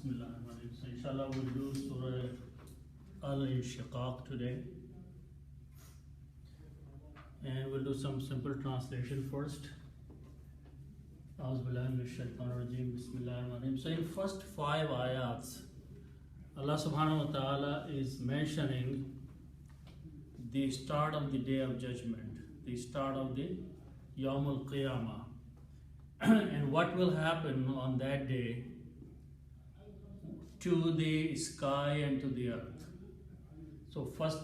Bismillahirrahmanirrahim. So inshallah we'll do Surah Al-Inshiqaq today. And we'll do some simple translation first. Bismillahirrahmanirrahim. So in first 5 ayats, Allah subhanahu wa ta'ala is mentioning the start of the day of judgment, the start of the Yawm al-Qiyamah, and what will happen on that day to the sky and to the earth. So first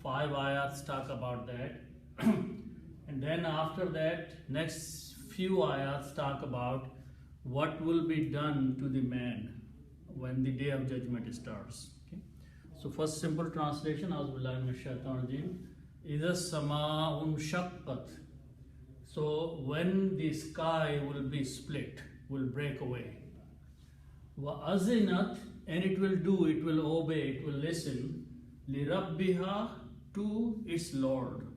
5 ayats talk about that and then after that next few ayats talk about what will be done to the man when the day of judgment starts. Okay? So first simple translation, A'udhu Idha sama'un shaqqat. So when the sky will be split, will break away. Wa azinat, and it will obey, it will listen, li rabbiha, to its Lord.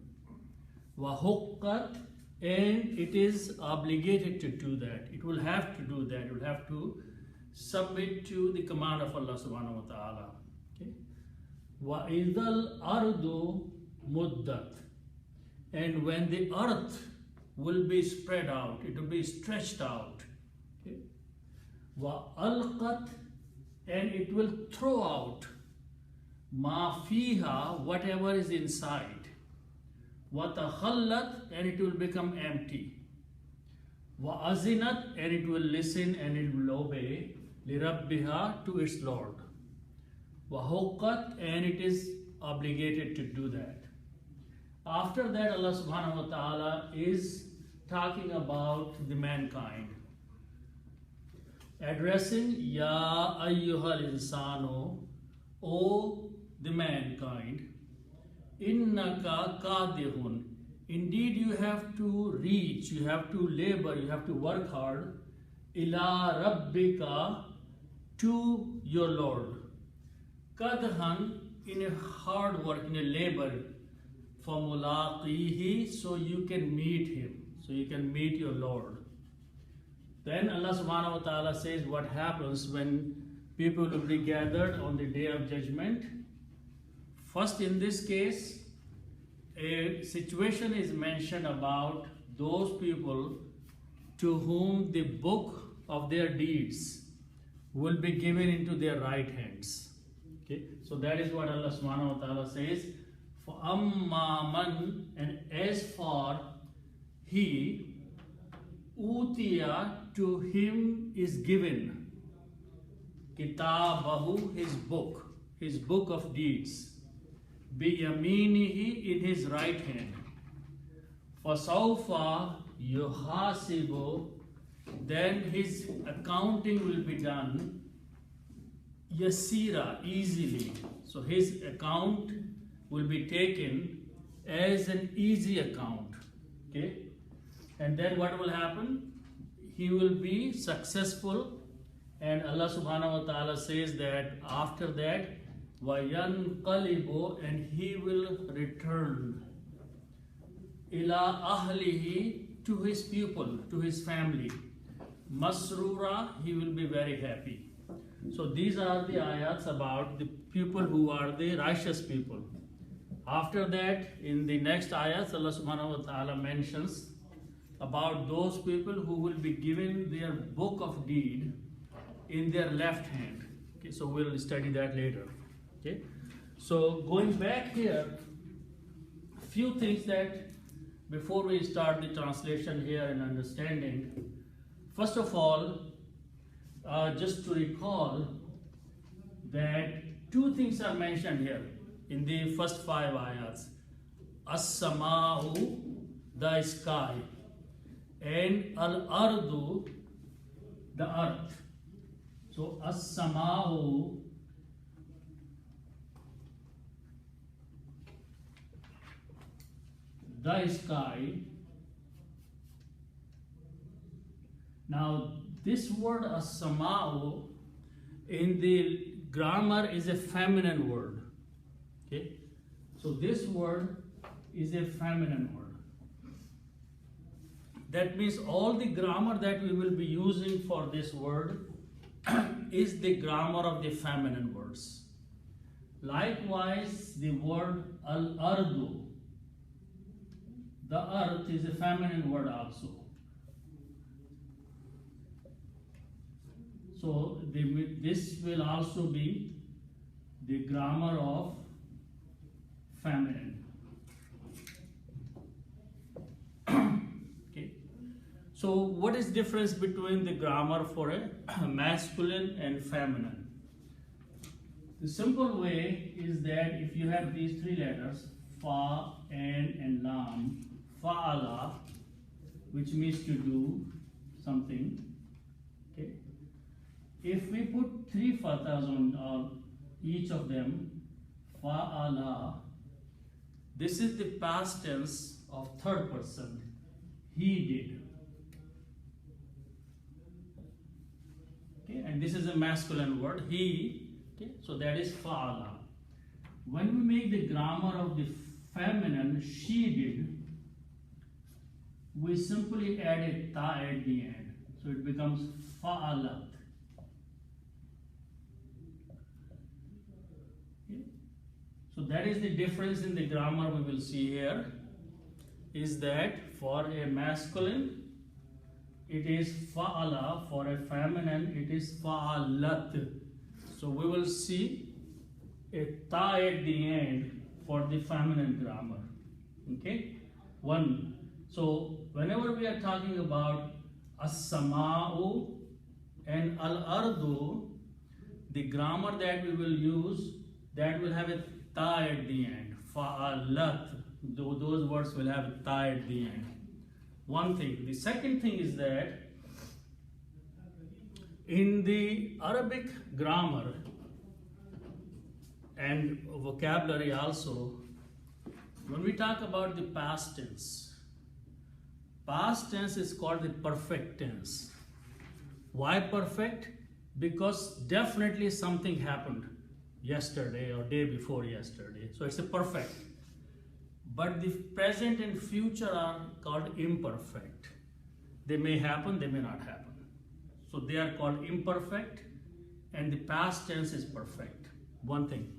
Wa huqqat, and it is obligated to do that. It will have to do that. It will have to submit to the command of Allah subhanahu wa ta'ala. Okay? Wa idhal ardu muddat, and when the earth will be spread out, it will be stretched out. Okay? Wa alqat, and it will throw out ma fiha, whatever is inside. Wa takhallat, and it will become empty. Wa azinat, and it will listen and it will obey, li rabbiha, to its Lord. Wa huqqat, and it is obligated to do that. After that, Allah subhanahu wa ta'ala is talking about the mankind, addressing Ya ayyuhal insano, O the mankind, innaka kadihun, indeed you have to reach, you have to labor, you have to work hard, ila rabbika, to your Lord, kadhan, in a hard work, in a labor, famulaqihi, so you can meet him, so you can meet your Lord. Then Allah subhanahu wa ta'ala says what happens when people will be gathered on the day of judgment. First, in this case, a situation is mentioned about those people to whom the book of their deeds will be given into their right hands. Okay, so that is what Allah subhanahu wa ta'ala says. For amman, and as for he, utiya, to him is given, kitabahu, his book of deeds, biyaminihi, in his right hand, fasawfa yuhasibu, then his accounting will be done, yasira, easily. So his account will be taken as an easy account. Okay, and then what will happen? He will be successful, and Allah subhanahu wa ta'ala says that after that, وَيَنْقَلِبُ, and he will return, ila ahlihi, to his people, to his family, masrura, he will be very happy. So these are the ayats about the people who are the righteous people. After that, in the next ayats, Allah subhanahu wa ta'ala mentions about those people who will be given their book of deed in their left hand. Okay, so we'll study that later. Okay, so going back here, a few things that before we start the translation here and understanding. First of all, just to recall that 2 things are mentioned here in the first 5 ayats. As-sama'u, the sky, and al-ardu, the earth. So as-sama'u, the sky. Now this word as-sama'u in the grammar is a feminine word. Okay, so this word is a feminine word. That means all the grammar that we will be using for this word is the grammar of the feminine words. Likewise, the word al-ardu, the earth, is a feminine word also. So this will also be the grammar of feminine. Okay. So what is difference between the grammar for a masculine and feminine? The simple way is that if you have these three letters, fa, an, and lam, fa'ala, which means to do something. Okay. If we put three fathas on each of them, fa'ala, this is the past tense of third person. He did. Okay, and this is a masculine word, he. Okay, so that is fa'ala. When we make the grammar of the feminine, she did, we simply add a ta at the end. So it becomes fa'alat. Okay. So that is the difference in the grammar we will see here, is that for a masculine, it is fa'ala, for a feminine, it is fa'alat. So we will see a ta at the end for the feminine grammar. Okay? One. So whenever we are talking about as-sama'u and al-ardu, the grammar that we will use, that will have a ta at the end. Fa'alat. Those words will have a ta at the end. One thing. The second thing is that in the Arabic grammar and vocabulary also, when we talk about the past tense is called the perfect tense. Why perfect? Because definitely something happened yesterday or day before yesterday. So it's a perfect. But the present and future are called imperfect. They may happen, they may not happen. So they are called imperfect, and the past tense is perfect. One thing.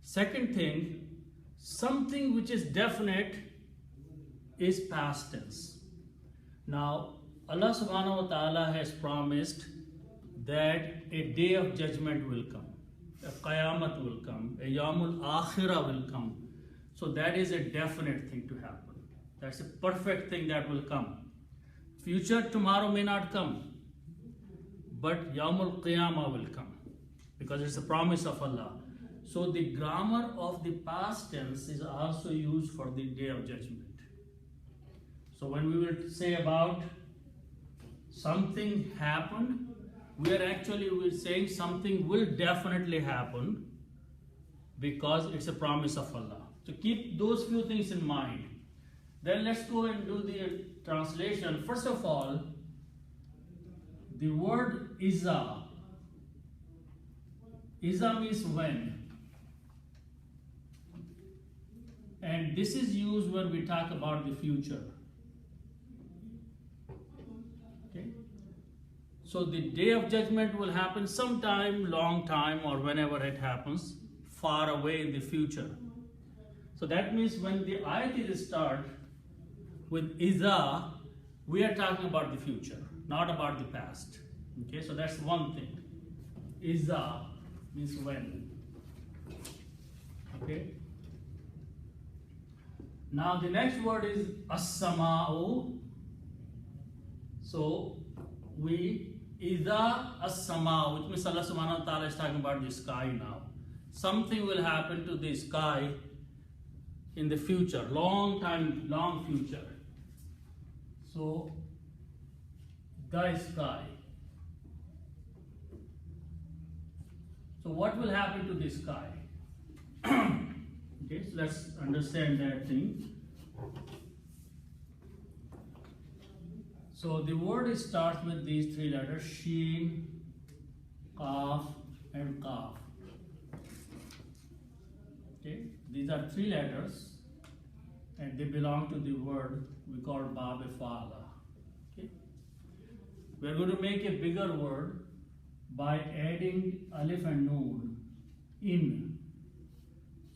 Second thing, something which is definite is past tense. Now, Allah subhanahu wa ta'ala has promised that a day of judgment will come, a qayamat will come, a yawmul akhirah will come. So that is a definite thing to happen. That's a perfect thing that will come. Future, tomorrow may not come, but Yawmul Qiyamah will come, because it's a promise of Allah. So the grammar of the past tense is also used for the day of judgment. So when we will say about something happened, we're saying something will definitely happen, because it's a promise of Allah. So keep those few things in mind. Then let's go and do the translation. First of all, the word iza. Iza means when. And this is used when we talk about the future. Okay? So the day of judgment will happen sometime, long time, or whenever it happens, far away in the future. So that means when the ayat start with iza, we are talking about the future, not about the past. Okay, so that's one thing. Iza means when. Okay. Now the next word is as-sama'u. So iza as-sama'u, which means Allah subhanahu wa ta'ala is talking about the sky now. Something will happen to the sky in the future, long time, long future. So the sky. So what will happen to the sky? Okay, so let's understand that thing. So the word starts with these three letters, sheen, qaf, and qaf. Okay, these are three letters, and they belong to the word we call bab fa'ala. Okay, we are going to make a bigger word by adding alif and noon, in.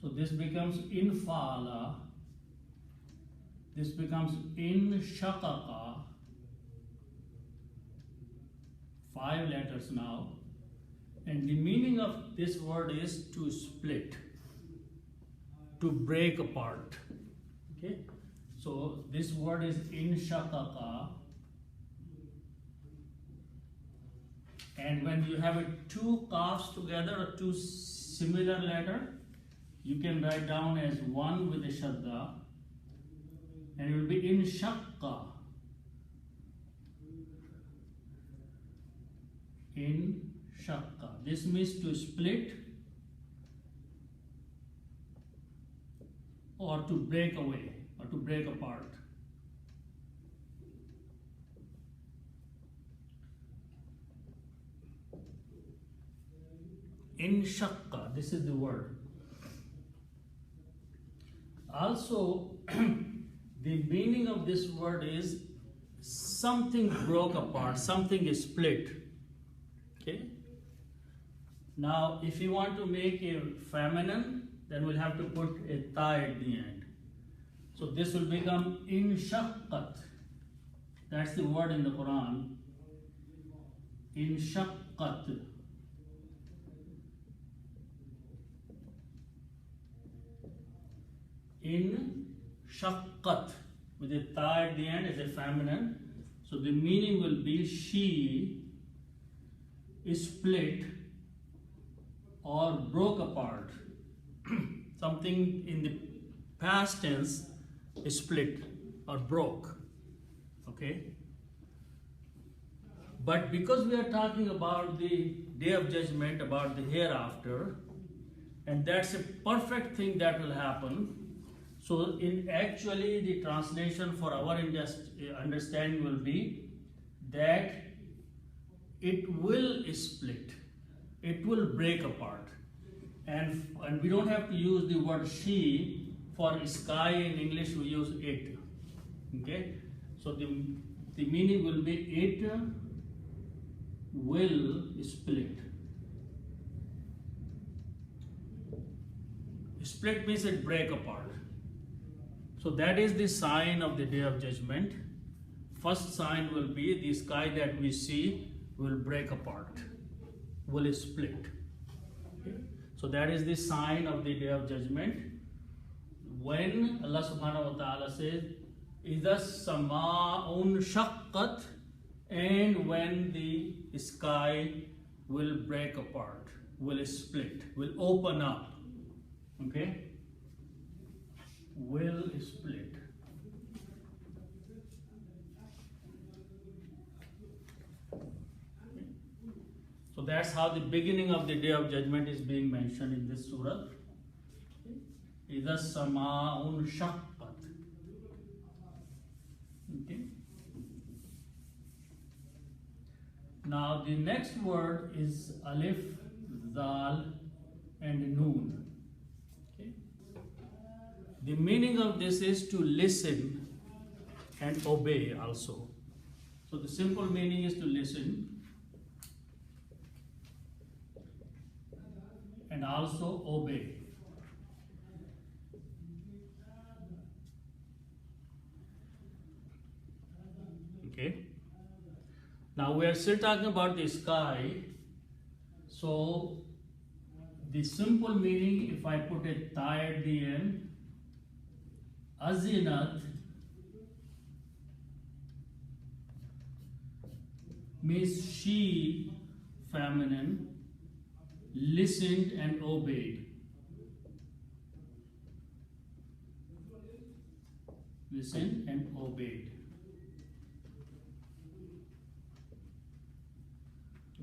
So this becomes in fa'ala, this becomes in shaqaqa, 5 letters now, and the meaning of this word is to split, to break apart. Okay, so this word is in shaqaqa, and when you have two qafs together or two similar letter, you can write down as one with a shadda, and it will be in shaqqa. In shaqqa. This means to split or to break away or to break apart. In shaqqa, this is the word. Also, the meaning of this word is something broke apart, something is split. Okay. Now, if you want to make a feminine, then we'll have to put a ta at the end. So this will become in shaqqat. That's the word in the Quran. In shaqqat. In shaqqat, with a ta at the end as a feminine. So the meaning will be she is split or broke apart. Something in the past tense is split or broke. Okay? But because we are talking about the day of judgment, about the hereafter, and that's a perfect thing that will happen. So in actually the translation for our understanding will be that it will split, it will break apart, and we don't have to use the word she. For sky in English we use it. Okay, so the meaning will be it will split. Split means it break apart. So that is the sign of the day of judgment. First sign will be the sky that we see will break apart, will split. Okay. So that is the sign of the day of judgment. When Allah subhanahu wa ta'ala says, إِذَا السَّمَاءُ انشَقَّتْ, and when the sky will break apart, will split, will open up. Okay? Will split. So that's how the beginning of the day of judgment is being mentioned in this surah. إِذَا السَّمَاءُ انشَقَّتْ. Okay. Now the next word is alif, zal, and noon. Okay. The meaning of this is to listen and obey also. So the simple meaning is to listen and also obey. Okay. Now we are still talking about the sky. So the simple meaning, if I put a ta at the end, azinat means she, feminine, listened and obeyed. Listened and obeyed.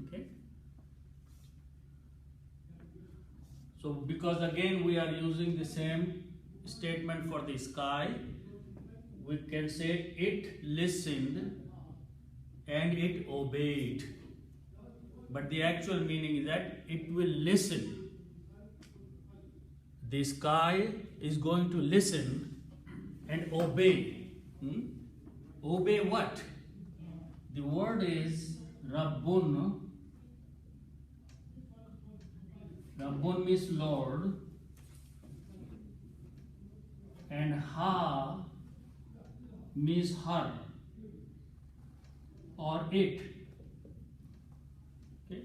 Okay. So because again we are using the same statement for the sky, we can say it listened and it obeyed. But the actual meaning is that it will listen. The sky is going to listen and obey. Obey what? The word is Rabbun Rabbun means Lord, and Ha means her or it. Okay.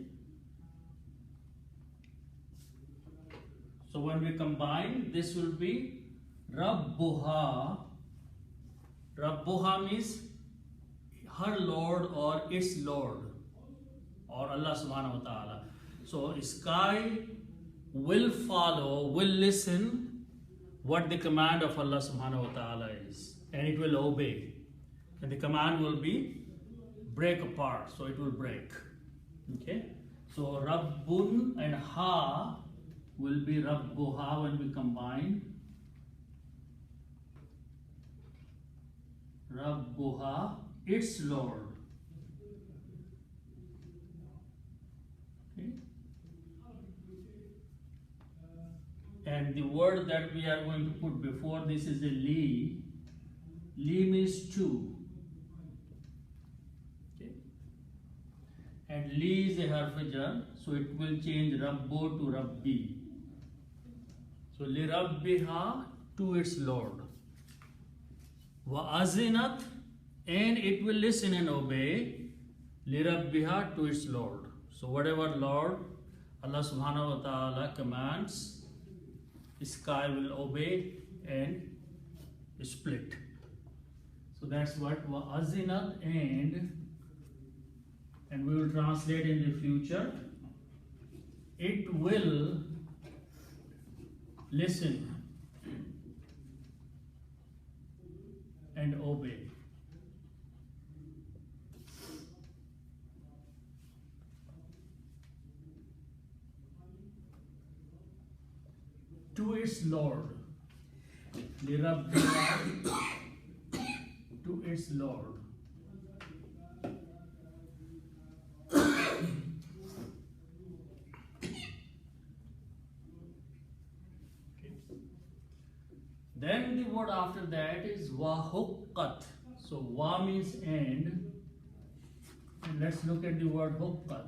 So when we combine, this will be Rabbuha. Rabbuha means her Lord or its Lord or Allah subhanahu wa ta'ala. So sky will follow, will listen what the command of Allah subhanahu wa ta'ala is, and it will obey. And the command will be break apart, so it will break. Okay? So Rabbun and Ha will be Rabbuha when we combine. Rabbuha, its Lord. Okay? And the word that we are going to put before this is a li. Li means two. Okay? And li is a harf jar, so it will change Rabbu to Rabbi. So li Rabbiha, to its Lord. Wa azinat, and it will listen and obey li Rabbiha, to its Lord. So whatever Lord Allah subhanahu wa ta'ala commands, sky will obey and split. So that's what wa azinat, and we will translate in the future. It will listen and obey. To its Lord. Lirabbiha, to its Lord. Then the word after that is wahukkat. So wa means and let's look at the word hukkat.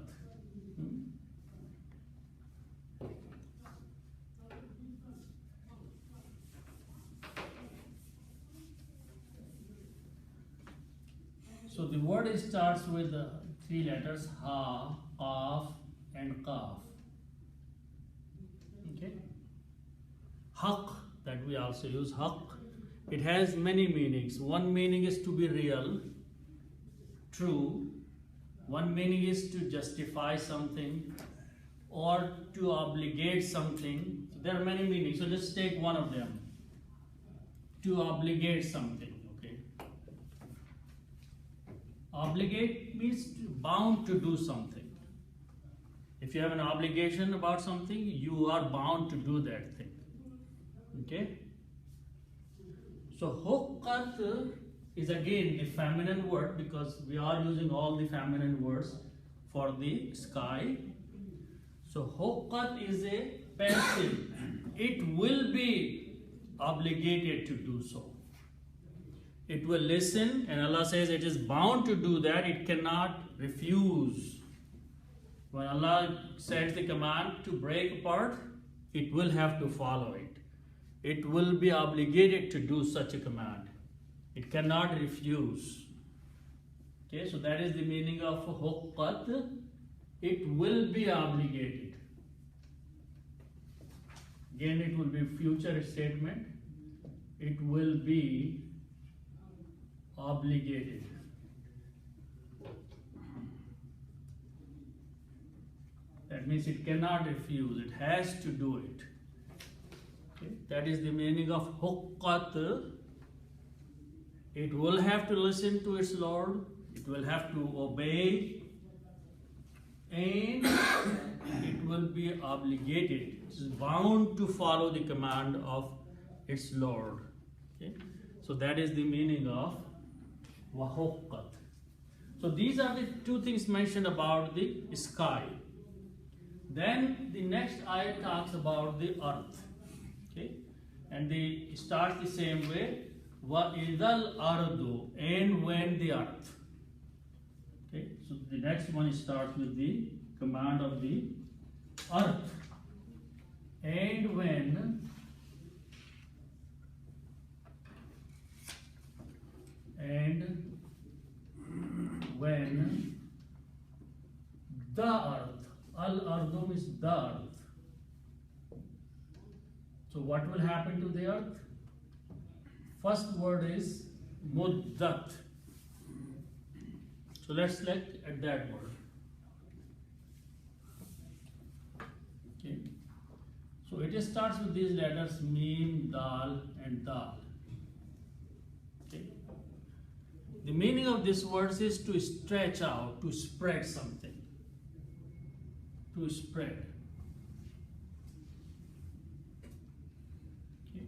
So the word starts with three letters ha, qaf, and qaf. Okay. Haq, that we also use, haq. It has many meanings. One meaning is to be real, true. One meaning is to justify something or to obligate something. So there are many meanings. So let's take one of them. To obligate something. Okay. Obligate means bound to do something. If you have an obligation about something, you are bound to do that thing. Okay? So hukkat is again the feminine word because we are using all the feminine words for the sky. So hukkat is a passive. It will be obligated to do so. It will listen, and Allah says it is bound to do that. It cannot refuse. When Allah sets the command to break apart, it will have to follow it. It will be obligated to do such a command. It cannot refuse. Okay, so that is the meaning of hukkat. It will be obligated. Again, it will be future statement. It will be obligated. That means it cannot refuse. It has to do it. Okay? That is the meaning of hukkat. It will have to listen to its Lord. It will have to obey. And it will be obligated. It is bound to follow the command of its Lord. Okay? So that is the meaning of wahukkat. So these are the two things mentioned about the sky. Then the next ayat talks about the earth. Okay? And they start the same way. Wa idal ardu, and when the earth. Okay? So the next one starts with the command of the earth. and when the earth, al-ardu is the earth. So what will happen to the earth? First word is muddat. So let's look at that word. Okay. So it starts with these letters mim, dal, and dal. Okay. The meaning of this word is to stretch out, to spread something. To spread. Okay.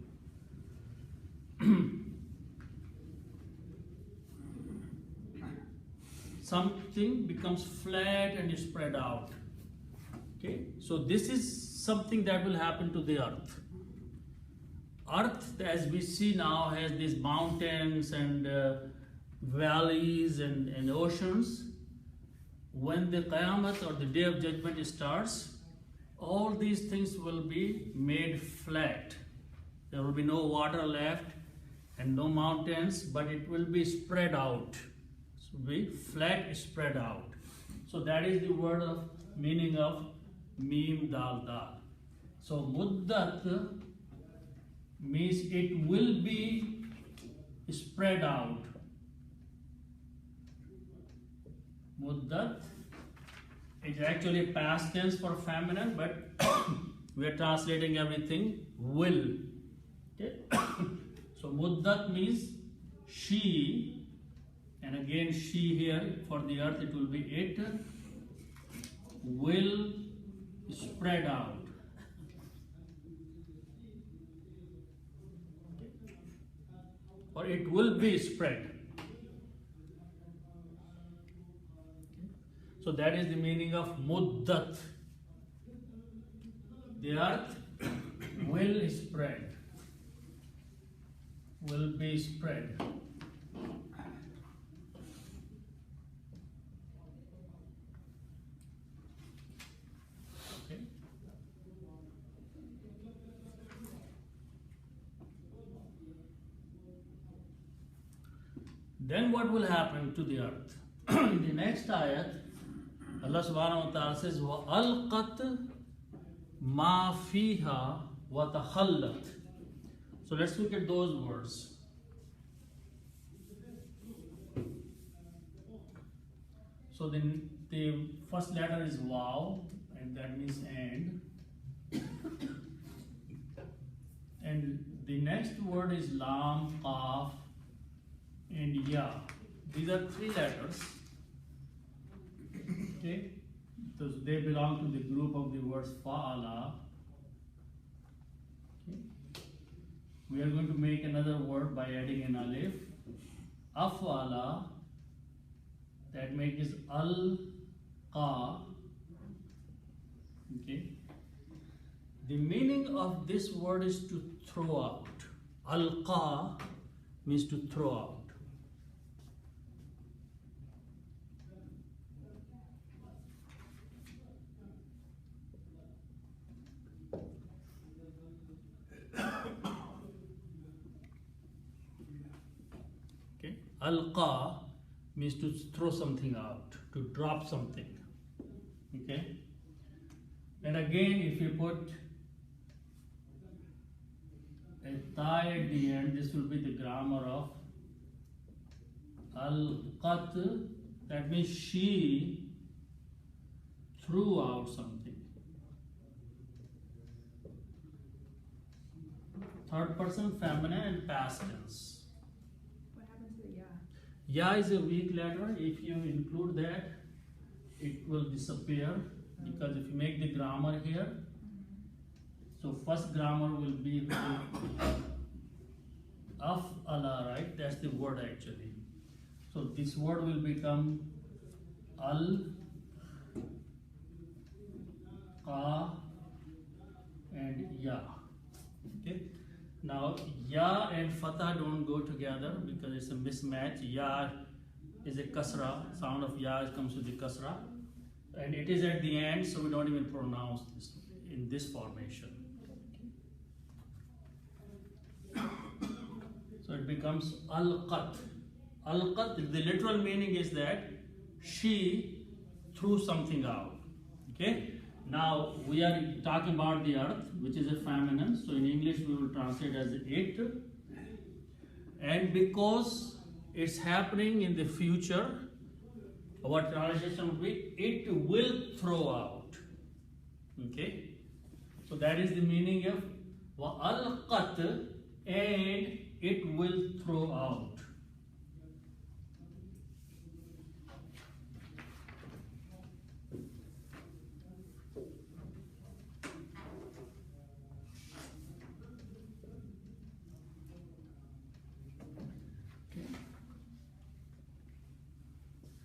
Something becomes flat and spread out. Okay, so this is something that will happen to the earth. Earth, as we see now, has these mountains and valleys and oceans. When the Qiyamah or the Day of Judgment starts, all these things will be made flat. There will be no water left and no mountains, but it will be spread out. So be flat, spread out. So that is the word of meaning of mim dal dal. So muddat means it will be spread out. Muddat is actually past tense for feminine, but we are translating everything will. Okay? So muddat means she, and again she here for the earth it will be it will spread out. Okay. Or it will be spread. So that is the meaning of muddat. The earth will spread. Will be spread. Okay. Then what will happen to the earth? In the next ayat, Allah subhanahu wa ta'ala says, وَأَلْقَتْ مَا فِيهَا وَتَخَلَّتْ. So let's look at those words. So then the first letter is waw, and that means and. And the next word is lam, qaf, and ya. These are three letters. Okay, so they belong to the group of the words fa'ala. Okay. We are going to make another word by adding an alif. Af'ala, that makes al-qa. Okay. The meaning of this word is to throw out. Al-qa means to throw out. Alqa means to throw something out, to drop something. Okay? And again, if you put a ta at the end, this will be the grammar of alqat. That means she threw out something. Third person feminine and past tense. Ya is a weak letter. If you include that, it will disappear, because if you make the grammar here, so first grammar will be af'ala, right? That's the word actually. So this word will become al, qa, and ya. Okay. Now, ya and fatah don't go together because it's a mismatch. Ya is a kasra, sound of ya comes with the kasra, and it is at the end, so we don't even pronounce this in this formation. becomes alqat. Alqat, the literal meaning is that she threw something out. Okay. Now we are talking about the earth, which is a feminine. So in English we will translate as it. And because it's happening in the future, our translation will be it will throw out. Okay. So that is the meaning of wa'alqat, and it will throw out.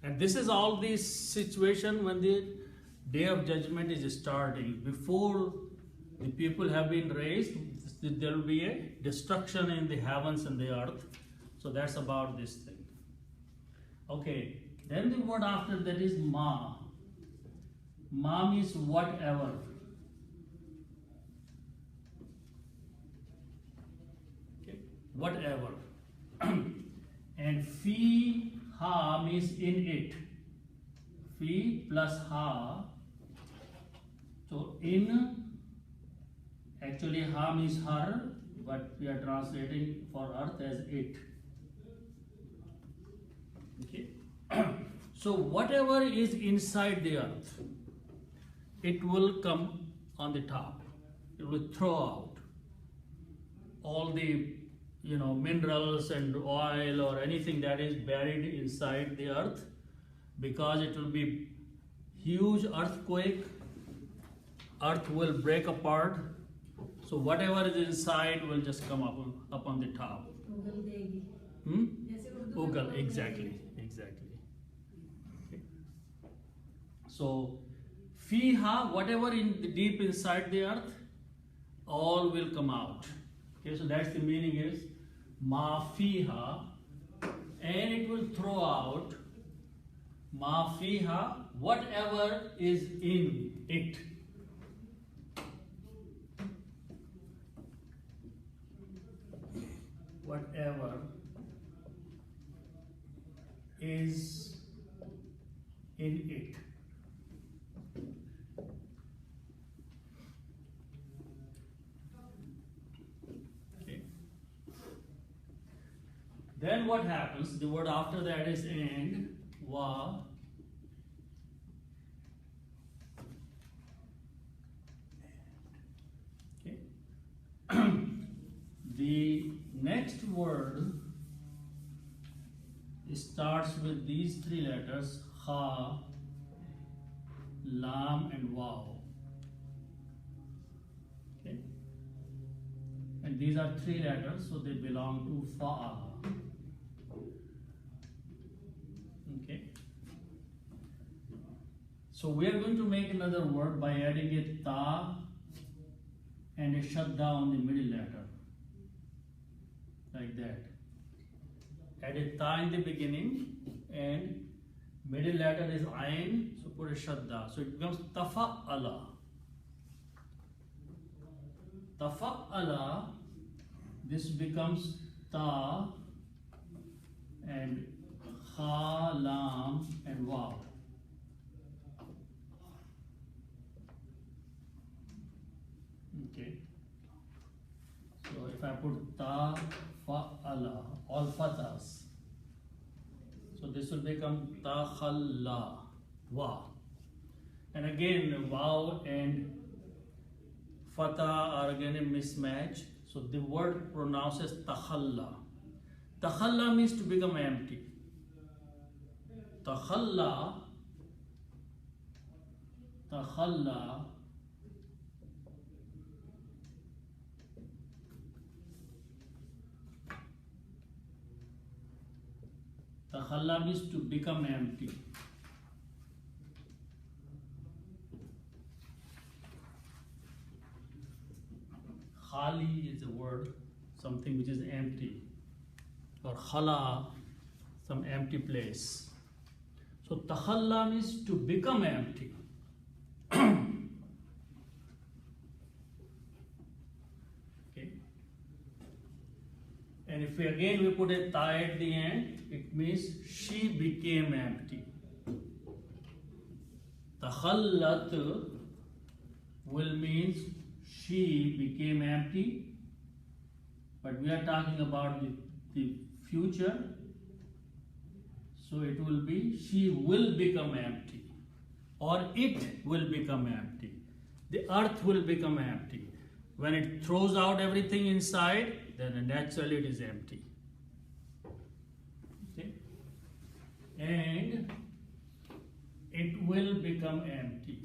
And this is all the situation when the day of judgment is starting. Before the people have been raised, there will be a destruction in the heavens and the earth. So that's about this thing. Okay, then the word after that is ma. Ma means whatever. Okay, whatever. And fi ha means in it. Fi plus ha. So in, actually ha means her, but we are translating for earth as it. Okay. So whatever is inside the earth, it will come on the top. It will throw out all the minerals and oil or anything that is buried inside the earth, because it will be huge earthquake. Earth will break apart. So whatever is inside will just come up on the top. Ugal, exactly. Okay. So fiha, whatever in the deep inside the earth, all will come out. Okay, so that's the meaning is ma fiha, and it will throw out ma fiha, whatever is in it. Whatever is in it. Okay. Then what happens? The word after that is and, wa. Okay. The next word starts with these three letters: ha, lam, and waw. Okay, and these are three letters, so they belong to fa'a. Okay, so we are going to make another word by adding a ta and a shadda on the middle letter. Like that. Add a ta in the beginning, and middle letter is ayn, so put a shadda. So it becomes tafa'ala. Tafa'ala, this becomes ta and ha, lam, and waw. Okay. So if I put ta, fa'ala, all fathas. So this will become takhalla, wa. And again, waw and fatha are again a mismatch. So the word pronounces takhalla. Takhalla means to become empty. Takhalla, takhalla means to become empty. Khali is a word, something which is empty. Or khala, some empty place. So takhalla means to become empty. Okay. And if if we put a ta at the end, it means she became empty. Takhallat will means she became empty, but we are talking about the future, so it will be she will become empty, or it will become empty. The earth will become empty. When it throws out everything inside, then naturally it is empty. Okay? And it will become empty.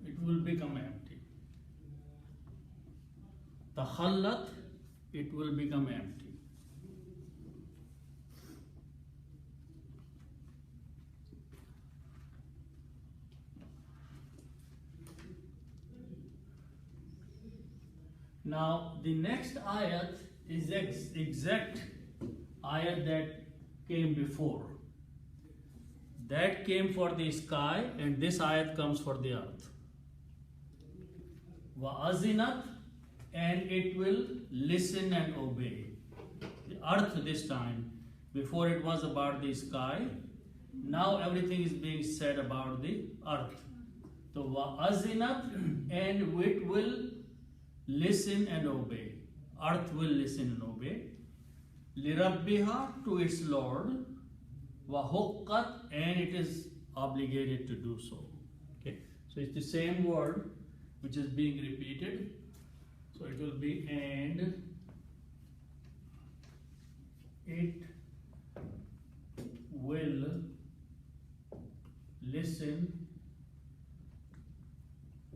It will become empty. Takhallat, it will become empty. Now the next ayat is exact ayat that came before. That came for the sky, and this ayat comes for the earth. Wa'azinat, and it will listen and obey. The earth this time, before it was about the sky, now everything is being said about the earth. So wa'azinat, and it will listen and obey. Earth will listen and obey. Lirabbiha, to its Lord. Wahuqqat, and it is obligated to do so. Okay, so it's the same word which is being repeated. So it will be and it will listen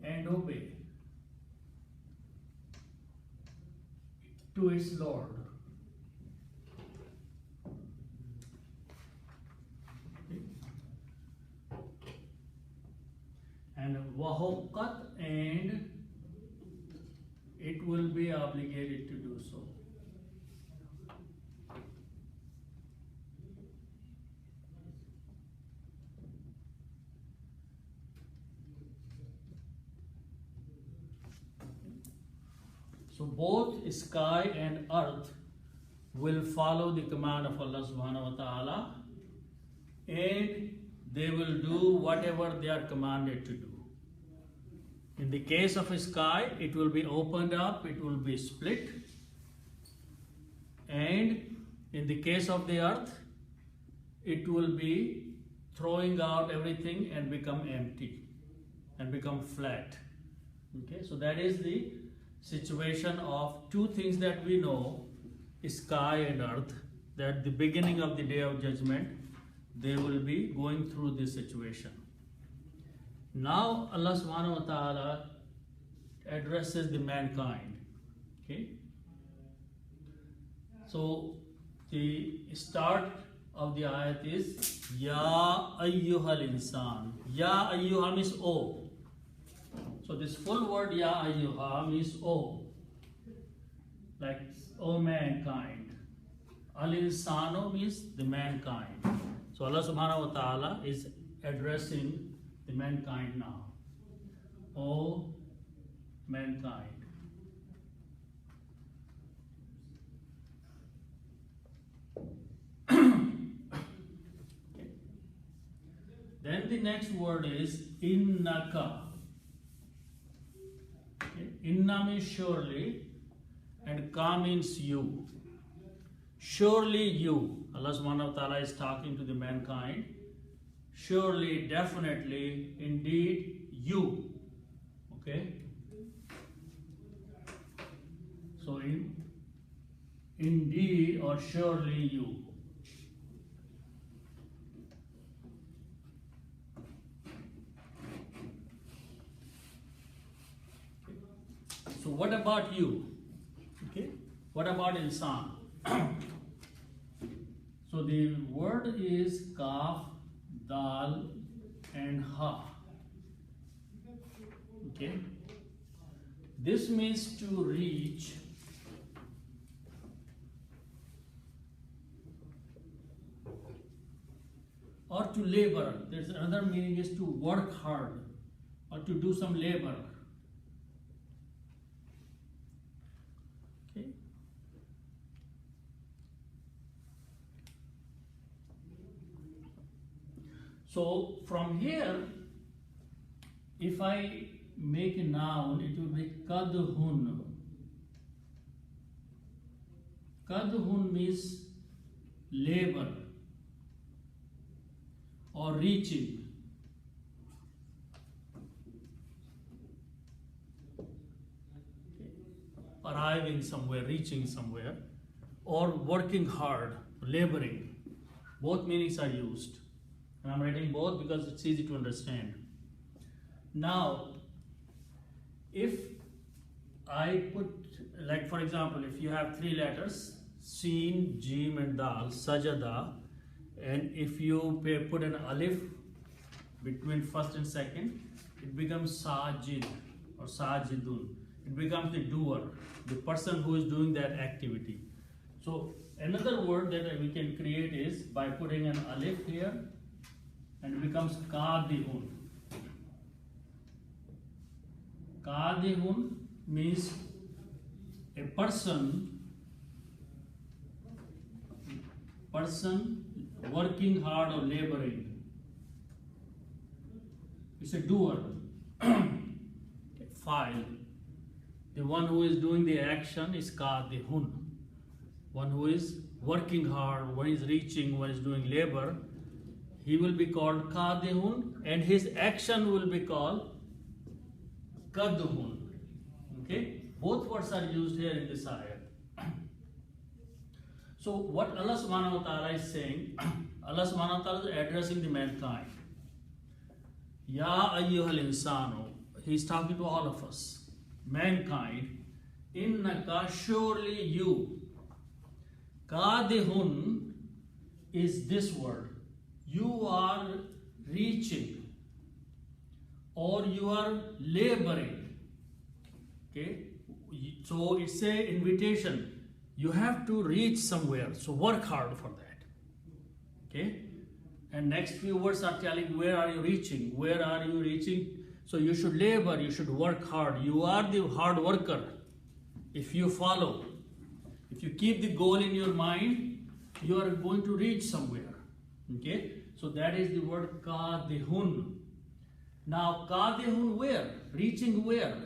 and obey to its Lord. And wahuqqat, and it will be obligated to do so. So both sky and earth will follow the command of Allah subhanahu wa ta'ala, and they will do whatever they are commanded to do. In the case of a sky, it will be opened up, it will be split. And in the case of the earth, it will be throwing out everything and become empty and become flat. Okay, so that is the situation of two things that we know, sky and earth, that the beginning of the Day of Judgment, they will be going through this situation. Now Allah subhanahu wa ta'ala addresses the mankind. Okay, so the start of the ayat is Ya ayyuhal insan. Ya ayyuha means O. So this full word Ya ayyuha means O, like O mankind. Al insano means the mankind. So Allah subhanahu wa ta'ala is addressing the mankind now. O mankind. Okay. Then the next word is innaka. Okay. Inna means surely, and ka means you. Surely you. Allah subhanahu wa ta'ala is talking to the mankind. Surely, definitely, indeed, you. Okay? So, indeed or surely you. So, what about you? Okay? What about insan? So, the word is kaf, dal, and ha. Okay, this means to reach to labor. There's another meaning is to work hard or to do some labor. Okay. So from here, if I make a noun, it will be kadhun. Kadhun means labor or reaching. Arriving somewhere, reaching somewhere, or working hard, laboring. Both meanings are used. And I'm writing both because it's easy to understand. Now, if I put, like for example, if you have three letters, Seen, Jim and Dal, Sajada, and if you put an alif between first and second, it becomes Sajid or Sajidun. It becomes the doer, the person who is doing that activity. So another word that we can create is by putting an alif here, and it becomes Kadihun. Kadihun means a person working hard or laboring. It's a doer. File. The one who is doing the action is Kadihun. One who is working hard, one is reaching, one is doing labor, he will be called Kadihun, and his action will be called Kadhun. Okay? Both words are used here in this ayah. So what Allah subhanahu wa ta'ala is saying, Allah subhanahu wa ta'ala is addressing the mankind. Ya ayyuhal insano, he is talking to all of us. Mankind, innaka, surely you. Kadihun is this word. You are reaching or you are laboring. Okay? So it's an invitation. You have to reach somewhere. So work hard for that. Okay? And next few words are telling where are you reaching? Where are you reaching? So you should labor, you should work hard. You are the hard worker. If you follow, if you keep the goal in your mind, you are going to reach somewhere. Okay? So that is the word Kadihun. Now Kadihun where? Reaching where?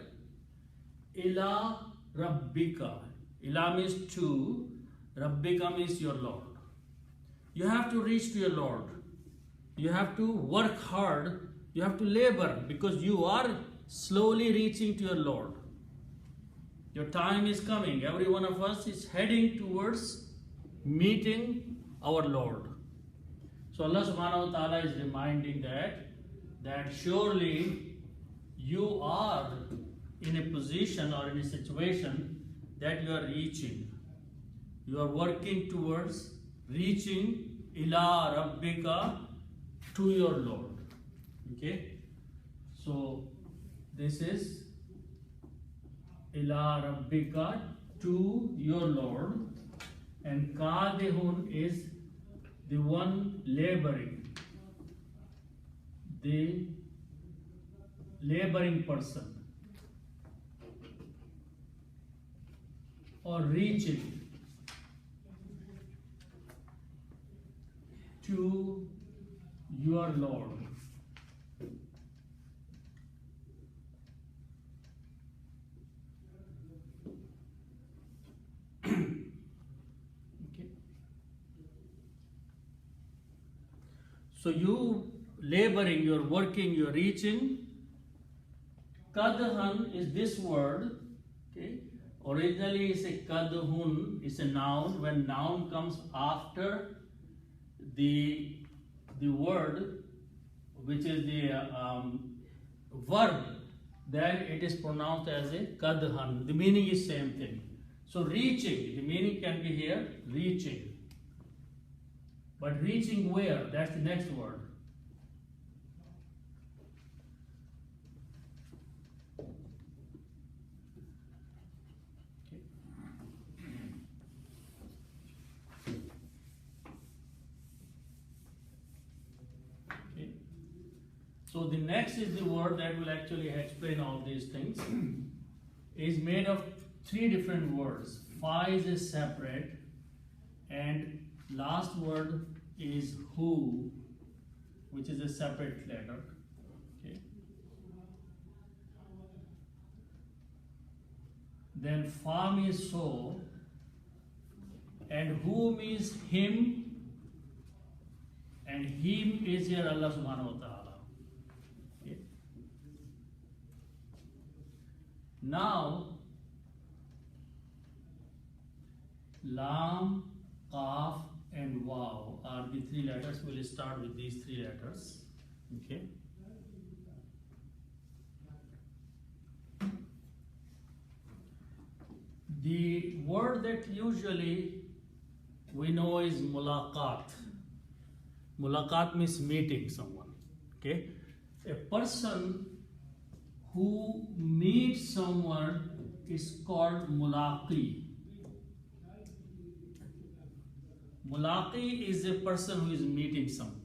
Ila Rabbika. Ila means to, Rabbika means your Lord. You have to reach to your Lord. You have to work hard. You have to labor because you are slowly reaching to your Lord. Your time is coming. Every one of us is heading towards meeting our Lord. So Allah subhanahu wa ta'ala is reminding that surely you are in a position or in a situation that you are reaching. You are working towards reaching ila rabbika, to your Lord. Okay? So this is ila rabbika, to your Lord, and kadihun is the one laboring, the laboring person, or reaching to your Lord. Okay. So you laboring, you're working, you're reaching. Kadhan is this word. Okay. Originally it's a kadhun, it's a noun. When noun comes after the word, which is the verb, then it is pronounced as a kadhan. The meaning is same thing. So reaching, the meaning can be here, reaching. But reaching where? That's the next word. So the next is the word that will actually explain all these things. Is made of three different words. Fa is a separate, and last word is who, which is a separate letter. Okay. Then fa means so, and who means him, and him is here Allah subhanahu wa ta'ala. Okay. Now, lam, qaf, and waw are the three letters. We'll start with these three letters. Okay. The word that usually we know is mulaqat. Mulaqat means meeting someone. Okay. A person who meets someone is called mulaqi. Mulaqi is a person who is meeting someone.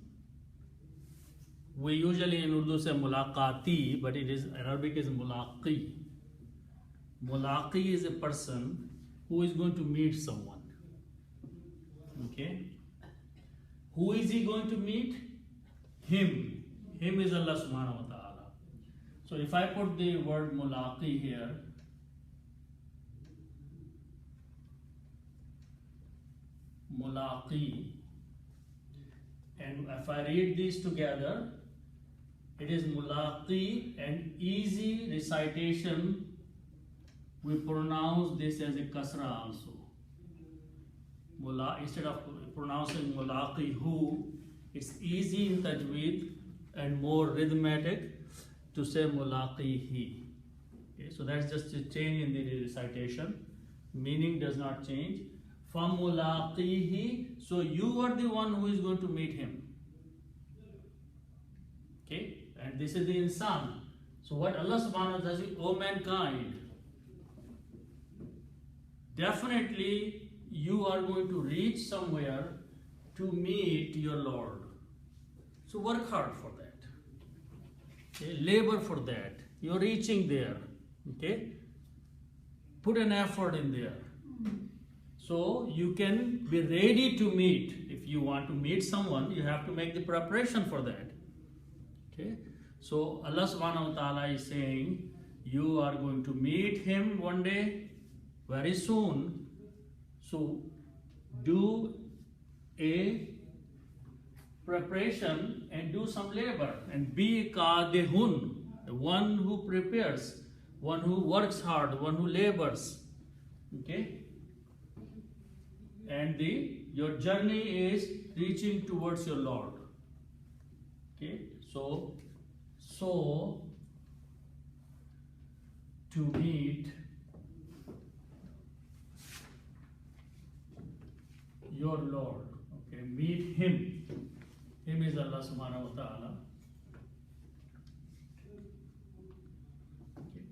We usually in Urdu say mulaqati, but it is Arabic is mulaqi. Mulaqi is a person who is going to meet someone. Okay. Who is he going to meet? Him. Him is Allah subhanahu wa ta'ala. So if I put the word mulaqi here, mulaqi, and if I read these together, it is mulaqi, and easy recitation, we pronounce this as a kasra also. Instead of pronouncing mulaqi hu, it's easy in tajweed and more rhythmic to say mulaqihi. Okay, so that's just a change in the recitation. Meaning does not change. Famulaqihi, so you are the one who is going to meet him. Okay, and this is the insan. So what Allah subhanahu wa ta'ala says, O mankind, definitely you are going to reach somewhere to meet your Lord. So work hard for that. Okay? Labor for that. You're reaching there. Okay? Put an effort in there. So you can be ready to meet. If you want to meet someone, you have to make the preparation for that. Okay? So Allah subhanahu wa ta'ala is saying, you are going to meet him one day, very soon. So do a preparation and do some labor and be qadihun, one who prepares, one who works hard, one who labors. Okay? And your journey is reaching towards your Lord. Okay? So to meet your Lord. Okay, meet him. Him is Allah subhanahu wa ta'ala. Okay.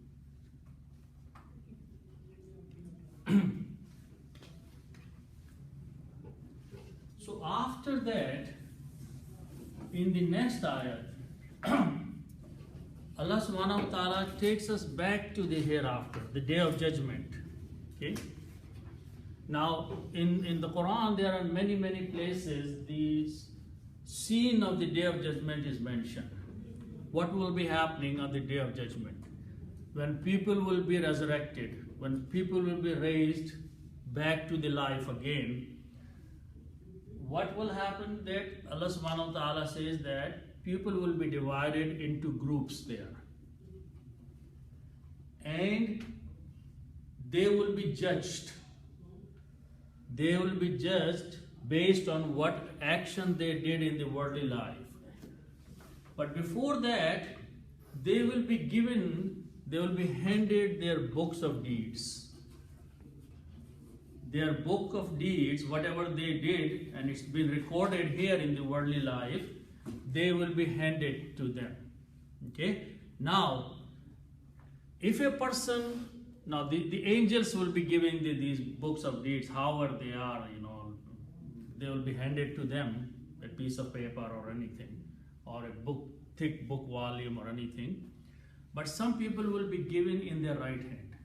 So after that, in the next ayat, Allah subhanahu wa ta'ala takes us back to the hereafter, the day of judgment. Okay. Now, in the Quran, there are many places the scene of the day of judgment is mentioned. What will be happening on the day of judgment? When people will be resurrected, when people will be raised back to the life again, what will happen? That Allah subhanahu wa ta'ala says that people will be divided into groups there. And they will be judged. They will be judged based on what action they did in the worldly life. But before that, they will be handed their books of deeds. Their book of deeds, whatever they did, and it's been recorded here in the worldly life, they will be handed to them. Okay? Now, if a person, now the angels will be giving these books of deeds, however they are, they will be handed to them, a piece of paper or anything, or a book thick book volume or anything. But some people will be given in their right hand,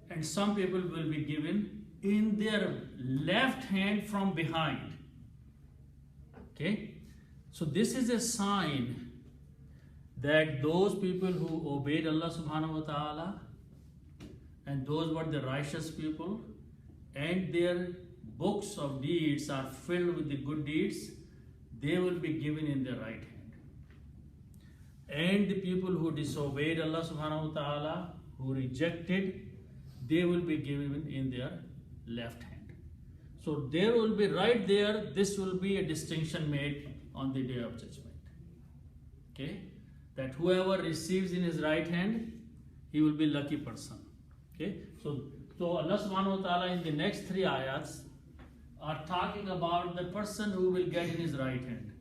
and some people will be given in their left hand from behind. Okay, so this is a sign that those people who obeyed Allah subhanahu wa ta'ala, and those were the righteous people, and their books of deeds are filled with the good deeds, they will be given in their right hand. And the people who disobeyed Allah subhanahu wa ta'ala, who rejected, they will be given in their left hand. So there will be right there, this will be a distinction made on the day of judgment. Okay? That whoever receives in his right hand, he will be lucky person. Okay? So Allah subhanahu wa ta'ala in the next 3 ayats are talking about the person who will get in his right hand.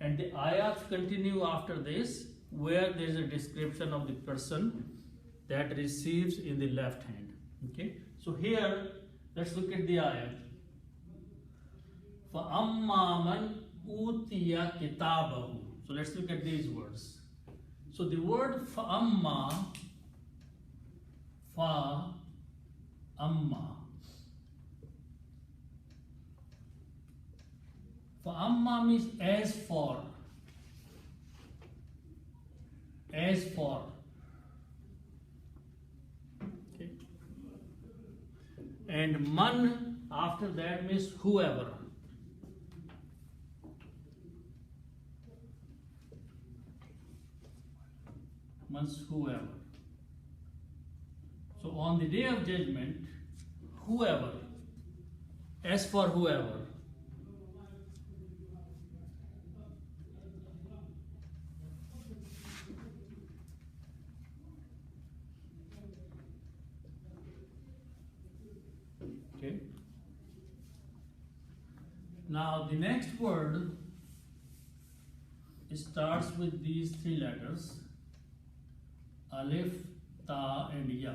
And the ayats continue after this, where there is a description of the person that receives in the left hand. Okay, so here let's look at the ayat. فَأَمَّا مَنْ أُوتِيَ كِتَابَهُ. So let's look at these words. So the word فَأَمَّا, فَأَمَّا means as for. As for. Okay. And man after that means whoever. Means whoever. So on the day of judgment, whoever, as for whoever, okay. Now the next word starts with these 3 letters, alif, ta and ya.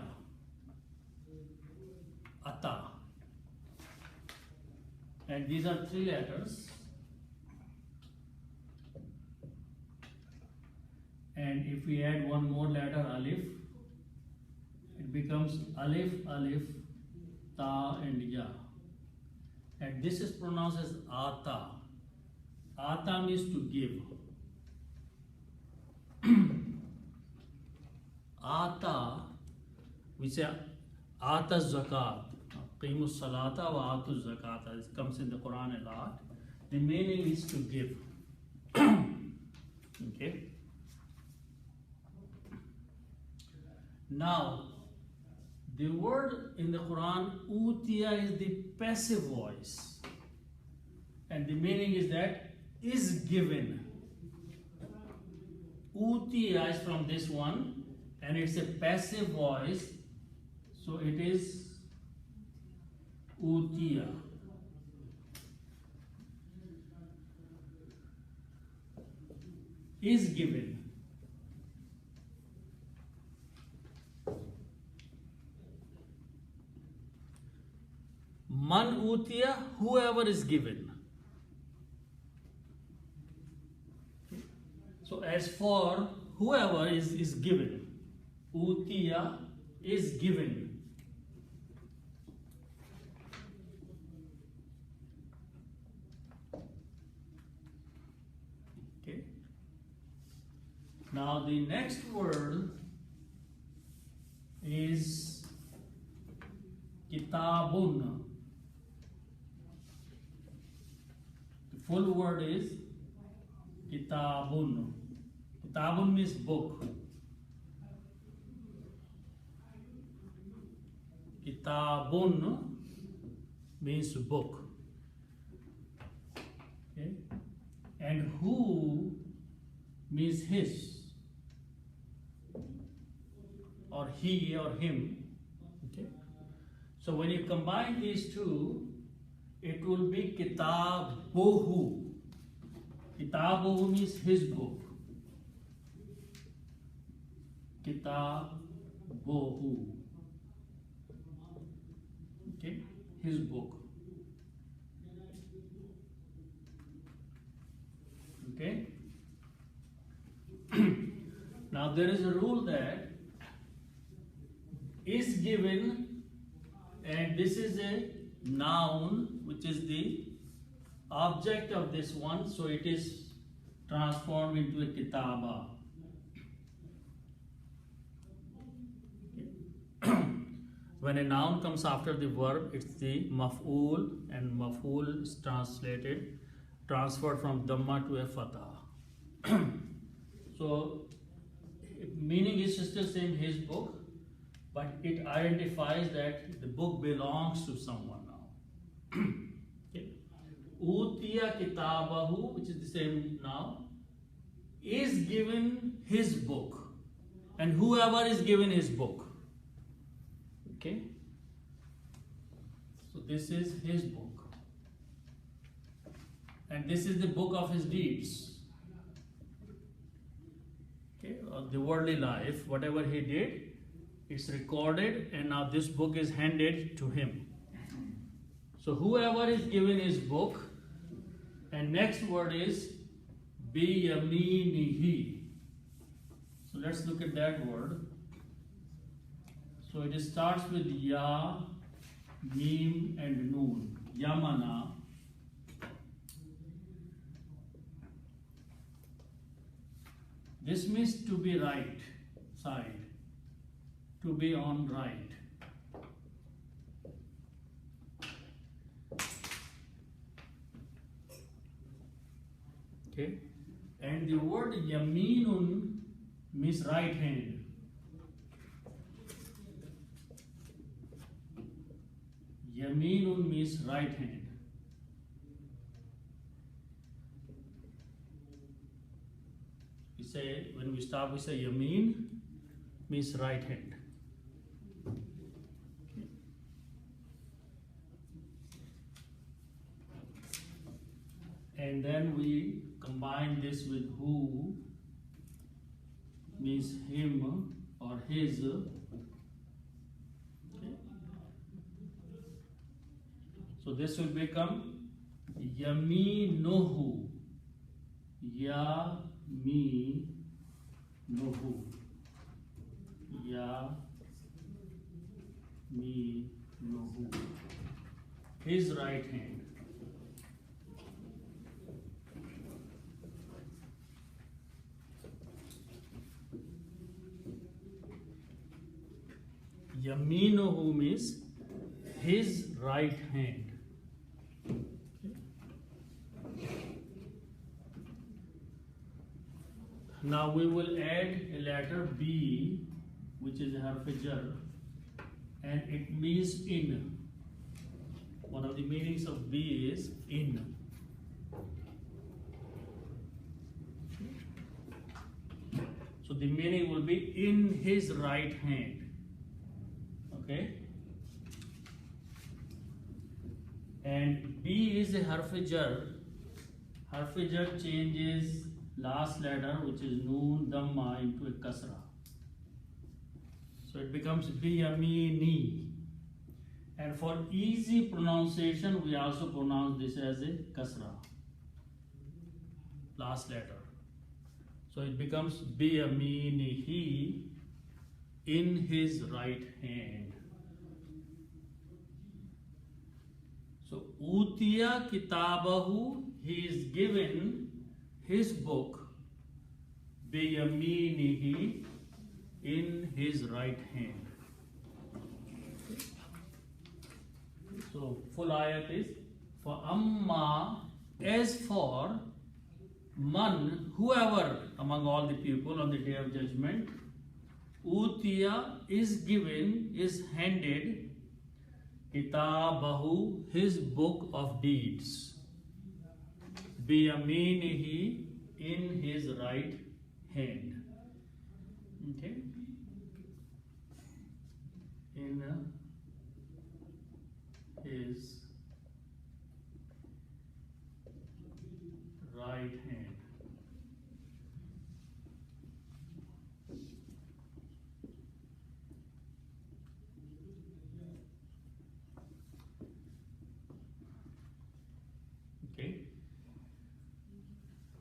Ata. And these are 3 letters. And if we add one more letter, alif, it becomes alif, alif, ta and ya. And this is pronounced as ata. Ata means to give. Ata, we say ata zakat. Qimus salata wa atu zakata. It comes in the Quran a lot. The meaning is to give. Okay. Now, the word in the Quran, utiya, is the passive voice. And the meaning is that is given. Utiya is from this one, and it's a passive voice. So it is utiya. Is given. Man utiya, whoever is given. So as for whoever is given, utiya is given. Okay. Now the next word is kitabun. The full word is kitabun. Kitabun means book. Kitabun means book. Okay. And who means his, or he or him. Okay. So when you combine these two, it will be kitabuhu. Kitabuhu means his book. Kitabuhu. Okay, his book. Okay. Now there is a rule that is given, and this is a noun which is the object of this one, so it is transformed into a kitaba. When a noun comes after the verb, it's the maf'ul, and maf'ul is transferred from dhamma to a fatah. So meaning is still same, his book, but it identifies that the book belongs to someone now. Okay. Utiya kitabahu, which is the same now, is given his book, and whoever is given his book. Okay. So this is his book, and this is the book of his deeds. Okay, the worldly life, whatever he did, it's recorded, and now this book is handed to him. So whoever is given his book, and next word is biyaminihi. So let's look at that word. So it starts with ya, mim, and noon. Yamana. This means to be right side, to be on right. Okay, and the word yaminun means right hand. Yaminun means right hand. We say, when we start, we say yamin means right hand. Okay. And then we combine this with who means him or his. So this will become yaminuhu. Yaminuhu. Yaminuhu. His right hand. Yaminuhu means his right hand. Now we will add a letter B, which is a harf-e-jar, and it means in. One of the meanings of B is in. So the meaning will be in his right hand. Okay? And B is a harf-e-jar. Harf-e-jar changes last letter, which is noon dhamma, into a kasra. So it becomes biyamini. And for easy pronunciation, we also pronounce this as a kasra. Last letter. So it becomes biyaminihi, in his right hand. So utiya kitabahu, he is given his book, biyaminihi, in his right hand. So full ayat is, for amma, as for man, whoever among all the people on the day of judgment, utiya is given, is handed, kitabahu, his book of deeds, biyaminihi, in his right hand. Okay? In his right hand. Okay.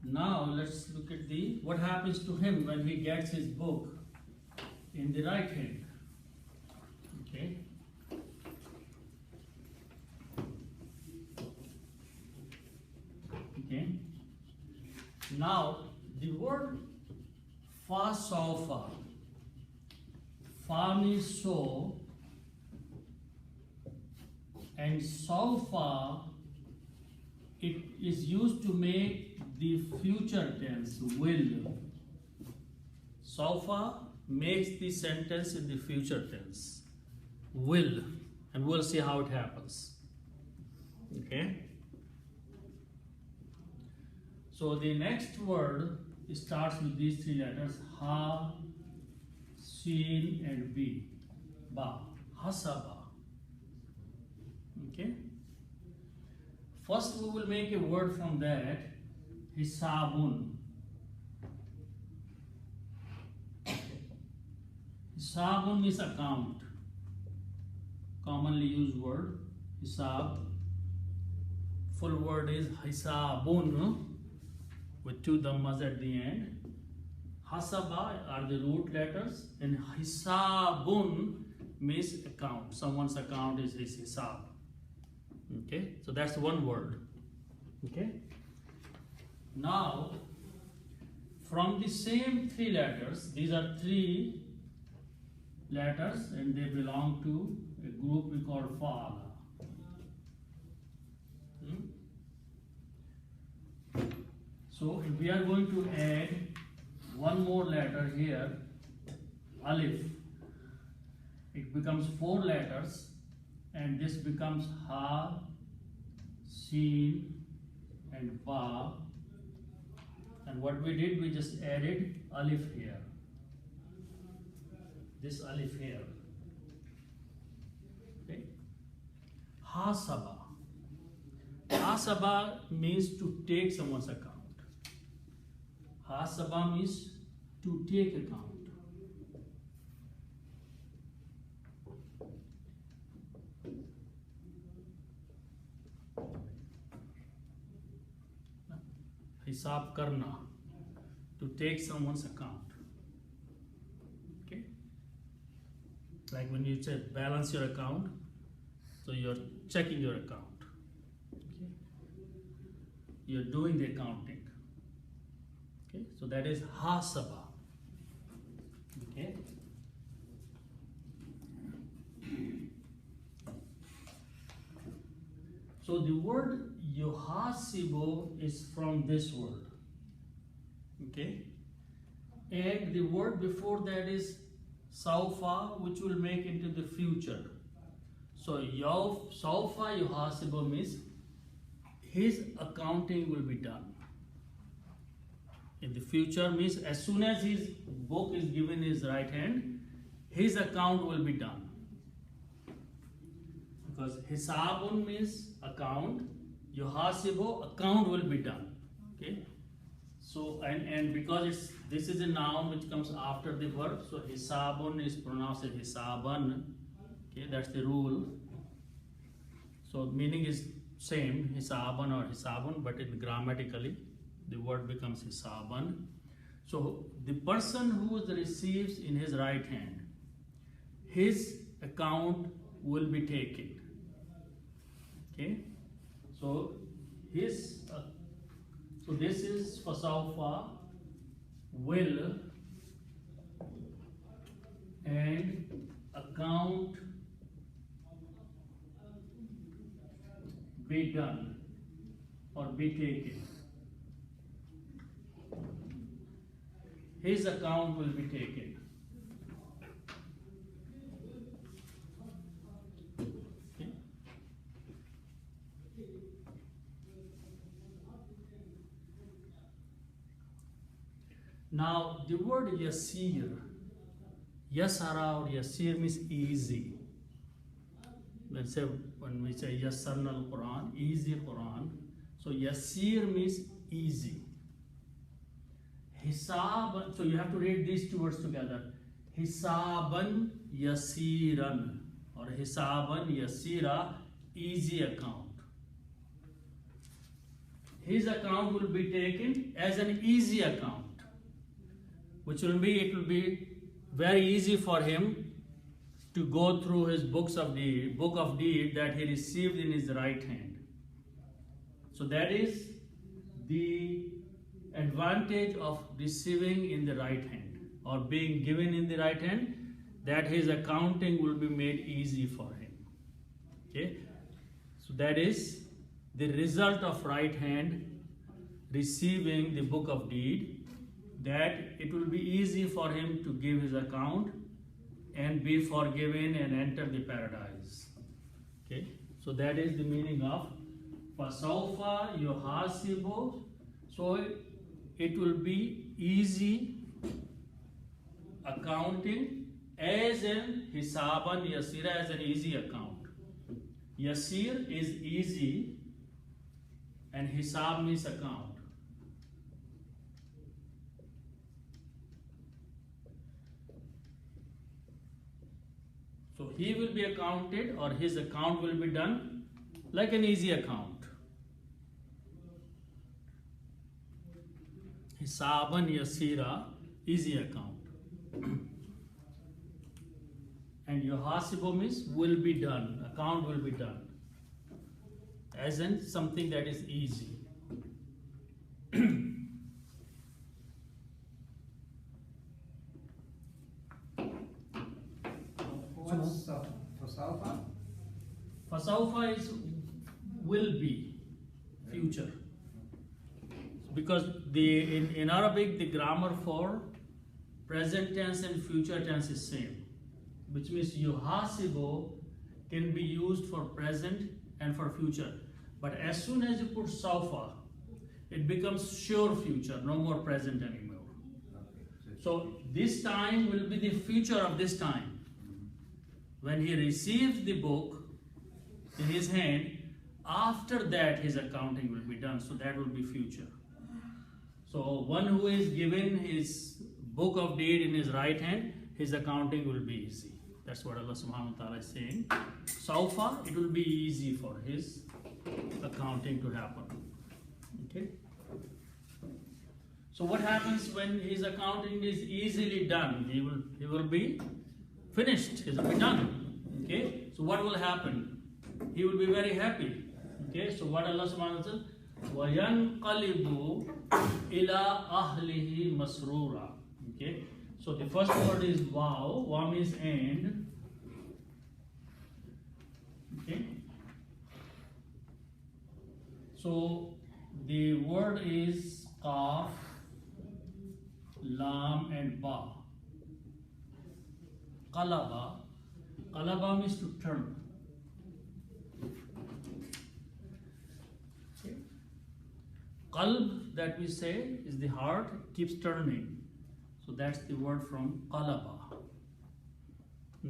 Now let's look look at the what happens to him when he gets his book in the right hand. Okay. Okay. Now the word fa sawfa. Fa means so, and sawfa it is used to make the future tense will. Sawfa makes the sentence in the future tense will, and we'll see how it happens. Okay. So the next word starts with these three letters ha, sin, and b. Ba, hasaba. Okay. First, we will make a word from that, hisabun. Hisabun is account. Commonly used word, hisab. Full word is hisabun with two dhammas at the end. Hasaba are the root letters, and hisabun means account. Someone's account is his hisab. Okay, so that's one word. Okay. Now, from the same three letters, these are three letters, and they belong to a group we call fa'ala. So if we are going to add one more letter here, alif, it becomes four letters, and this becomes ha, sin, and ba. And what we did, we just added alif here. This alif here. Okay. Hasaba. Hasaba means to take someone's account. Hasaba means to take account. Hisab karna, to take someone's account. Okay. Like when you say balance your account, so you're checking your account. Okay. You're doing the accounting. Okay. So that is hasaba. Okay. So the word yuhasibu is from this word. Okay. And the word before that is saufa, which will make into the future. So saufa yuhasibu means his accounting will be done. In the future means as soon as his book is given in his right hand, his account will be done. Because hisabun means account, yuhasibu, account will be done. Okay. So and because this is a noun which comes after the verb, so hisabun is pronounced as hisaban. Okay, that's the rule. So meaning is same, hisaban or hisabun, but in grammatically the word becomes hisaban. So the person who receives in his right hand, his account will be taken. Okay, so so this is for saufa, will, and account be done or be taken. His account will be taken. Okay. Now the word yasir, yasara or yasir means easy. When we say yassarna al-Quran, easy Quran, so yasir means easy. Hisab, so you have to read these two words together. Hisaban yasiran or hisaban yasira, easy account. his account will be taken as an easy account, which will be, it will be very easy for him to go through his book of deed that he received in his right hand. So that is the advantage of receiving in the right hand or being given in the right hand, that his accounting will be made easy for him. Okay, so that is the result of right hand receiving the book of deed, that it will be easy for him to give his account and be forgiven and enter the paradise. Okay, so that is the meaning of fasawfa yuhasibu. So it will be easy accounting, as in hisaban yasira, as an easy account. Yasir is easy and hisab means account. So he will be accounted, or his account will be done like an easy account. Hisaban yasira, easy account. And yuhasibu means will be done, account will be done, as in something that is easy. What's fasawfa? Fasawfa is will be, future. Because in Arabic the grammar for present tense and future tense is same, which means yuhasibu can be used for present and for future. But as soon as you put sawfa, it becomes sure future, no more present anymore. So this time will be the future of this time. When he receives the book in his hand, after that his accounting will be done. So that will be future. So one who is given his book of deed in his right hand, his accounting will be easy. That's what Allah subhanahu wa ta'ala is saying. Sawfa, it will be easy for his accounting to happen. Okay. So what happens when his accounting is easily done? He will be finished. He will be done. Okay. So what will happen? He will be very happy. Okay. So what Allah subhanahu wa ta'ala says? وَيَنْقَلِبُ إِلَىٰ أَهْلِهِ مَسْرُورًا. Okay. So the first word is wow. Wow means and. Okay. So the word is qaf, lam and ba. Qalaba. Qalaba means to turn. Okay. Qalb, that we say, is the heart, keeps turning. So that's the word from qalaba.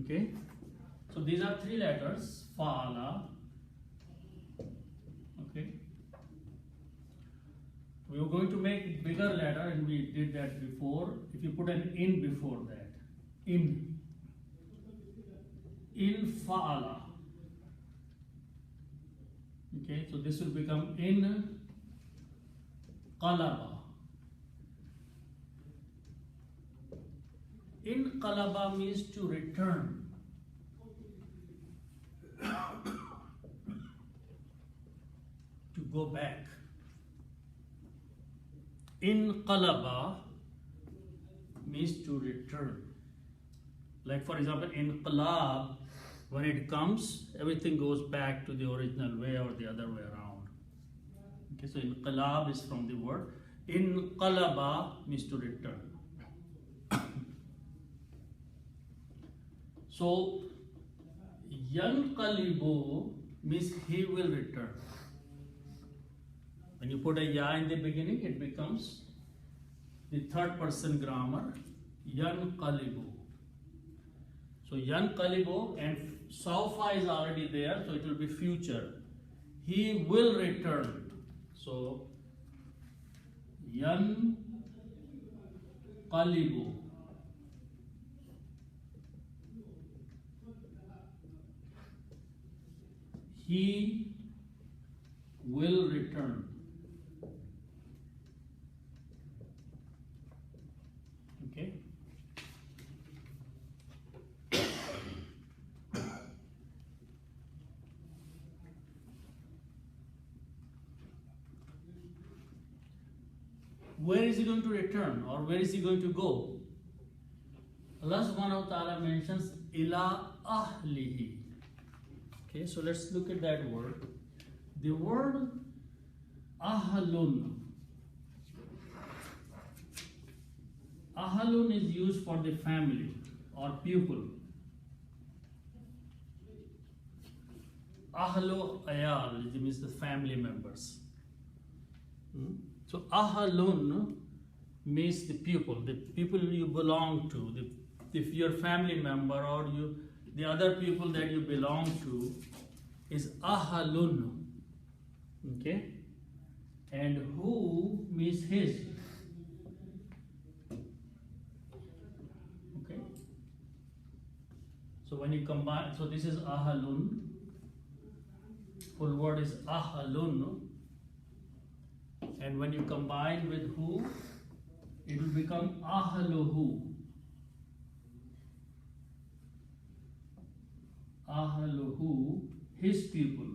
Okay. So these are three letters. Fa'ala. Okay. We were going to make bigger letter, and we did that before. If you put an in before that, in fa'ala. Okay, so this will become in qalaba. In qalaba means to return. To go back. In qalaba means to return. Like for example, in qalab, when it comes, everything goes back to the original way or the other way around. Okay, so in qalab is from the word. In qalaba means to return. So yanqalibu means he will return. When you put a ya in the beginning, it becomes the third person grammar, yanqalibu. So yanqalibu, and sawfa is already there, so it will be future. He will return. So yanqalibu. He will return. where is he going to return or where is he going to go? Allah subhanahu wa ta'ala mentions ila ahlihi. Okay, so let's look at that word. The word ahlun. Ahlun is used for the family or people. Ahlu ayal means the family members. So ahlun means the people you belong to. If your family member or the other people that you belong to is ahlun. Okay, and who means his. Okay, so when you combine, so this is ahlun. Full word is ahlun, and when you combine with who, it will become ahluhu. Ahluhu, his people.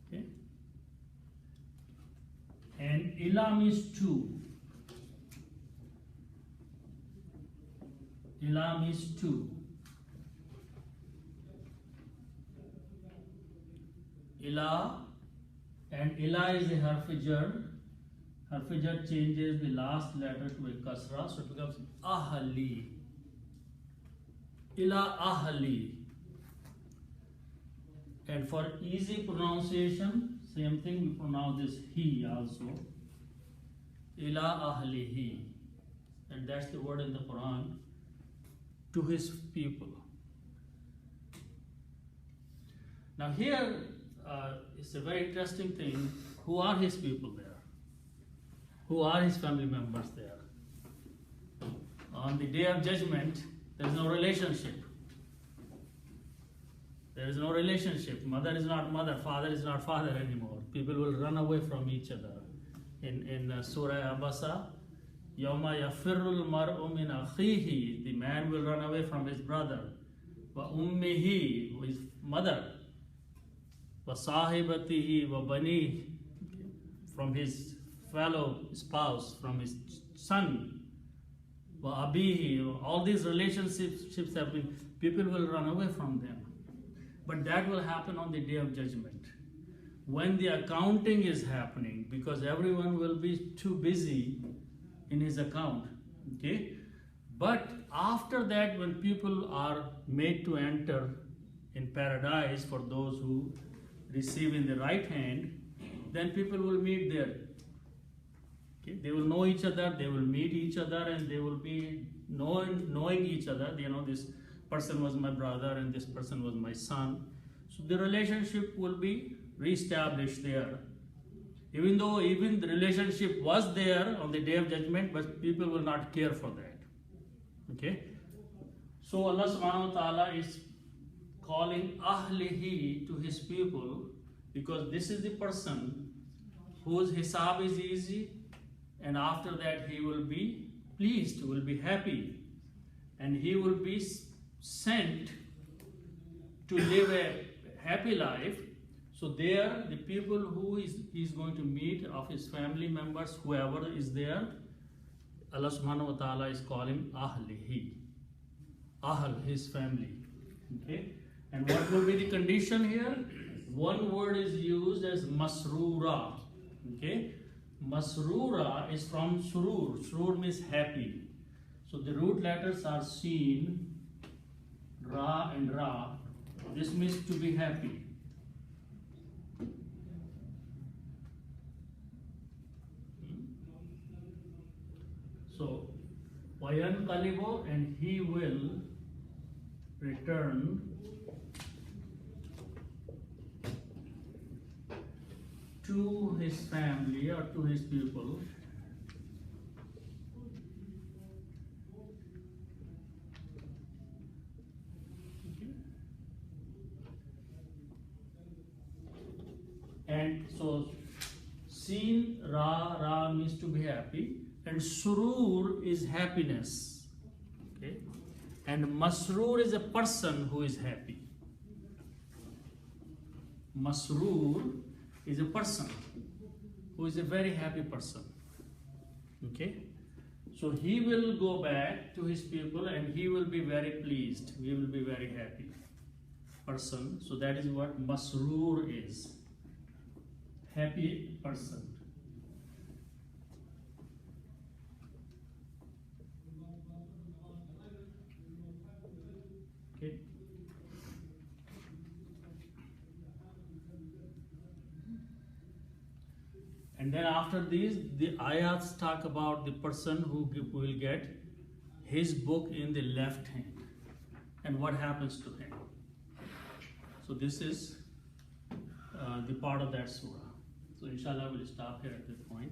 Okay, and ila means two. Ila means two. Ila, and ila is a harf-jar. Harf-jar changes the last letter to a kasra, so it becomes ahli. Ila ahli. And for easy pronunciation, same thing, we pronounce this he also. Ila ahlihi. And that's the word in the Quran. To his people. Now here it's a very interesting thing. Who are his people there? Who are his family members there? On the day of judgment, there is no relationship. There is no relationship. Mother is not mother, father is not father anymore. People will run away from each other. In Surah Abasa, Yawma yafirrul mar'u min akhihi, the man will run away from his brother. Wa ummihi, his mother. Wa sahibatihi wa banihi, from his fellow spouse, from his son. Wa abihi, all these relationships have been, people will run away from them. But that will happen on the day of judgment. When the accounting is happening, because everyone will be too busy in his account, okay? But after that, when people are made to enter in paradise, for those who receive in the right hand, then people will meet there. Okay? They will know each other, they will meet each other, and they will be knowing each other. You know, this person was my brother and this person was my son. So the relationship will be reestablished there. Even though the relationship was there on the day of judgment, but people will not care for that. Okay? So Allah subhanahu wa ta'ala is calling ahlihi to his people, because this is the person whose hisab is easy, and after that he will be pleased, will be happy, and he will be sent to live a happy life. So there, the people who he's going to meet of his family members, whoever is there, Allah subhanahu wa ta'ala is calling ahlihi. Ahl, his family. Okay? And what will be the condition here? One word is used as masrura. Okay? Masrura is from surur. Surur means happy. So the root letters are seen, ra and ra. This means to be happy. So, wayanqalibu, and he will return to his family or to his people. And so, seen, ra means to be happy, and surur is happiness. Okay, And Masroor is a person who is happy. Masroor is a person who is a very happy person. Okay? So he will go back to his people and he will be very pleased. He will be very happy person. So that is what Masroor is. Happy person. Okay. And then after these, the ayats talk about the person who will get his book in the left hand and what happens to him. So this is the part of that surah. So inshallah we'll stop here at this point.